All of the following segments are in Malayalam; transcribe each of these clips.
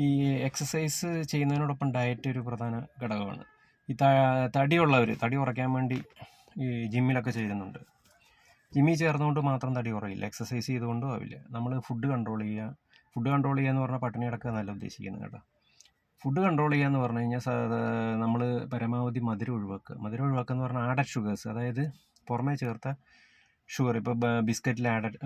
ഈ എക്സസൈസ് ചെയ്യുന്നതിനോടൊപ്പം ഡയറ്റ് ഒരു പ്രധാന ഘടകമാണ്. ഈ തടി കുറയ്ക്കാൻ വേണ്ടി ഈ ജിമ്മിലൊക്കെ ചേരുന്നുണ്ട്. ജിമ്മിൽ ചേർന്നുകൊണ്ട് മാത്രം തടി കുറയില്ല, എക്സസൈസ് ചെയ്തുകൊണ്ടും ആവില്ല. നമ്മൾ ഫുഡ് കൺട്രോൾ ചെയ്യുക എന്ന് പറഞ്ഞാൽ പട്ടിണി കിടക്കുക എന്നല്ല ഉദ്ദേശിക്കുന്നത് കേട്ടോ. ഫുഡ് കൺട്രോൾ ചെയ്യുക എന്ന് പറഞ്ഞു കഴിഞ്ഞാൽ നമ്മൾ പരമാവധി മധുരം ഒഴിവാക്കുക എന്ന് പറഞ്ഞാൽ ആഡഡ് ഷുഗേഴ്സ്, അതായത് പുറമേ ചേർത്ത ഷുഗർ. ഇപ്പോൾ ബിസ്ക്കറ്റിൽ ആഡഡ്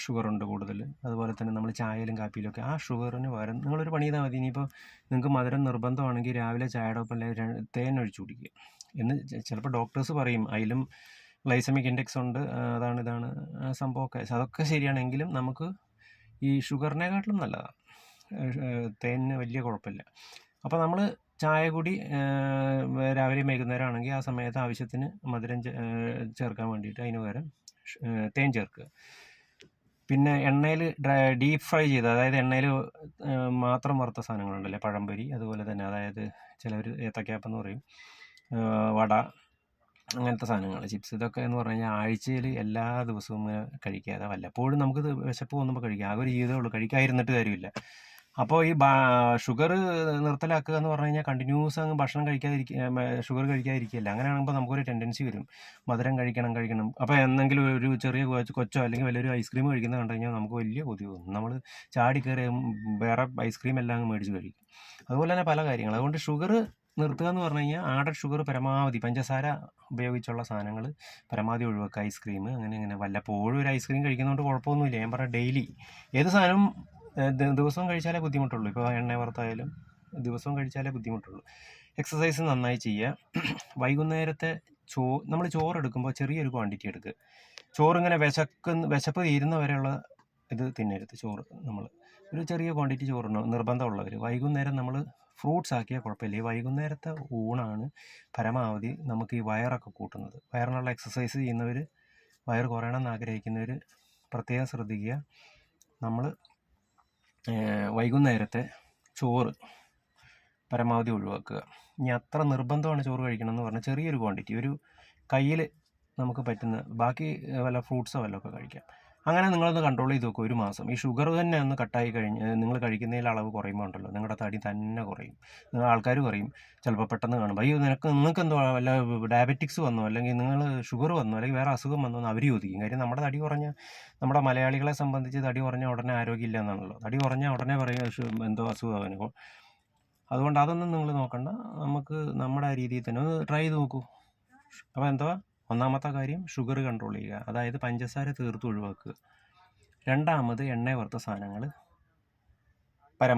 ഷുഗർ ഉണ്ട് കൂടുതൽ. അതുപോലെ തന്നെ നമ്മൾ ചായയിലും കാപ്പിയിലൊക്കെ ആ ഷുഗറിന് പകരം നിങ്ങളൊരു പണി ചെയ്താൽ മതി. ഇനിയിപ്പോൾ നിങ്ങൾക്ക് മധുരം നിർബന്ധമാണെങ്കിൽ രാവിലെ ചായയുടെ ഒപ്പം തേൻ ഒഴിച്ച് കുടിക്കുക എന്ന് ചിലപ്പോൾ ഡോക്ടേഴ്സ് പറയും. അതിലും ഗ്ലൈസമിക് ഇൻഡെക്സ് ഉണ്ട്, ഇതാണ് സംഭവമൊക്കെ. അതൊക്കെ ശരിയാണെങ്കിലും നമുക്ക് ഈ ഷുഗറിനെക്കാട്ടിലും നല്ലതാണ് തേനിന്, വലിയ കുഴപ്പമില്ല. അപ്പോൾ നമ്മൾ ചായ കൂടി രാവിലെയും വൈകുന്നേരം ആണെങ്കിൽ ആ സമയത്ത് ആവശ്യത്തിന് മധുരം ചേർക്കാൻ വേണ്ടിയിട്ട് അതിന് പകരം തേൻ ചേർക്കുക. പിന്നെ എണ്ണയിൽ ഡീപ്പ് ഫ്രൈ ചെയ്ത്, അതായത് എണ്ണയിൽ മാത്രം വറുത്ത സാധനങ്ങളുണ്ടല്ലേ, പഴംപൊരി, അതുപോലെ തന്നെ അതായത് ചിലവർ ഏത്തക്കാപ്പെന്ന് പറയും, വട, അങ്ങനത്തെ സാധനങ്ങൾ, ചിപ്സ്, ഇതൊക്കെ എന്ന് പറഞ്ഞു കഴിഞ്ഞാൽ ആഴ്ചയിൽ എല്ലാ ദിവസവും കഴിക്കാതെ വല്ലപ്പോഴും നമുക്ക് വിശപ്പ് തോന്നുമ്പോൾ കഴിക്കുക. ആകെ ഒരു ജീവിതമേ ഉള്ളൂ, കഴിക്കാതിരുന്നിട്ട് കാര്യമില്ല. അപ്പോൾ ഈ ഷുഗർ നിർത്തലാക്കുക എന്ന് പറഞ്ഞു കഴിഞ്ഞാൽ കണ്ടിന്യൂസ് അങ്ങ് ഭക്ഷണം ഷുഗർ കഴിക്കാതിരിക്കുകയല്ല. അങ്ങനെയാകുമ്പോൾ നമുക്കൊരു ടെൻഡൻസി വരും, മധുരം കഴിക്കണം. അപ്പോൾ എന്തെങ്കിലും ഒരു ചെറിയ കൊച്ചോ അല്ലെങ്കിൽ വലിയൊരു ഐസ്ക്രീം കഴിക്കുന്നത് കണ്ടു കഴിഞ്ഞാൽ നമുക്ക് വലിയ കൊതി തോന്നും. നമ്മൾ ചാടി കയറി വേറെ ഐസ്ക്രീം എല്ലാം അങ്ങ് മേടിച്ച് കഴിക്കും. അതുപോലെ തന്നെ പല കാര്യങ്ങൾ. അതുകൊണ്ട് ഷുഗർ നിർത്തുക എന്ന് പറഞ്ഞു കഴിഞ്ഞാൽ ആഡഡ് ഷുഗർ പരമാവധി, പഞ്ചസാര ഉപയോഗിച്ചുള്ള സാധനങ്ങൾ പരമാവധി ഒഴിവാക്കുക. ഐസ്ക്രീം അങ്ങനെ വല്ലപ്പോഴും ഒരു ഐസ്ക്രീം കഴിക്കുന്നതുകൊണ്ട് കുഴപ്പമൊന്നുമില്ല. ഞാൻ പറഞ്ഞ ഡെയിലി ഏത് സാധനവും ദിവസവും കഴിച്ചാലേ ബുദ്ധിമുട്ടുള്ളൂ. ഇപ്പോൾ എണ്ണ വറുത്തായാലും ദിവസവും കഴിച്ചാലേ ബുദ്ധിമുട്ടുള്ളൂ. എക്സസൈസ് നന്നായി ചെയ്യുക. വൈകുന്നേരത്തെ നമ്മൾ ചോറെടുക്കുമ്പോൾ ചെറിയൊരു ക്വാണ്ടിറ്റി എടുക്കുക. ചോറിങ്ങനെ വിശപ്പ് തീരുന്ന വരെയുള്ള ഇത് തിന്നരുത്. ചോറ് നമ്മൾ ഒരു ചെറിയ ക്വാണ്ടിറ്റി ചോറുണ്ടോ നിർബന്ധമുള്ളവർ വൈകുന്നേരം നമ്മൾ ഫ്രൂട്ട്സ് ആക്കിയാൽ കുഴപ്പമില്ല. ഈ വൈകുന്നേരത്തെ ഊണാണ് പരമാവധി നമുക്ക് ഈ വയറൊക്കെ കൂട്ടുന്നത്. വയറിനുള്ള എക്സസൈസ് ചെയ്യുന്നവർ, വയറ് കുറയണമെന്ന് ആഗ്രഹിക്കുന്നവർ പ്രത്യേകം ശ്രദ്ധിക്കുക. നമ്മൾ വൈകുന്നേരത്തെ ചോറ് പരമാവധി ഒഴിവാക്കുക. ഇനി അത്ര നിർബന്ധമാണ് ചോറ് കഴിക്കണമെന്ന് പറഞ്ഞാൽ ചെറിയൊരു ക്വാണ്ടിറ്റി, ഒരു കയ്യിൽ നമുക്ക് പറ്റുന്ന, ബാക്കി വല്ല ഫ്രൂട്ട്സോ വല്ലതൊക്കെ കഴിക്കാം. അങ്ങനെ നിങ്ങളൊന്ന് കൺട്രോൾ ചെയ്ത് നോക്കുക ഒരു മാസം. ഈ ഷുഗർ തന്നെ ഒന്ന് കട്ടായി കഴിഞ്ഞ് നിങ്ങൾ കഴിക്കുന്നതിൽ അളവ് കുറയുമ്പോൾ ഉണ്ടല്ലോ, നിങ്ങളുടെ തടി തന്നെ കുറയും. ആൾക്കാർ പറയും ചിലപ്പോൾ പെട്ടെന്ന് കാണുമ്പോൾ, അയ്യോ നിങ്ങൾക്ക് എന്തോ വല്ല ഡയബറ്റിക്സ് വന്നോ, അല്ലെങ്കിൽ നിങ്ങൾ ഷുഗർ വന്നോ, അല്ലെങ്കിൽ വേറെ അസുഖം വന്നോ എന്ന് അവർ ചോദിക്കും. കാര്യം നമ്മുടെ തടി കുറഞ്ഞ, നമ്മുടെ മലയാളികളെ സംബന്ധിച്ച് തടി കുറഞ്ഞ ഉടനെ ആരോഗ്യമില്ല എന്നാണല്ലോ. തടി കുറഞ്ഞ ഉടനെ പറയും എന്തോ അസുഖമാണ്. അതുകൊണ്ട് അതൊന്നും നിങ്ങൾ നോക്കണ്ട. നമുക്ക് നമ്മുടെ രീതിയിൽ തന്നെ ഒന്ന് ട്രൈ ചെയ്ത് നോക്കൂ. അപ്പോൾ ഒന്നാമത്തെ കാര്യം ഷുഗർ കൺട്രോൾ ചെയ്യുക, അതായത് പഞ്ചസാര തീർത്ത് ഒഴിവാക്കുക. രണ്ടാമത് എണ്ണ വറുത്ത സാധനങ്ങൾ പരമാവധി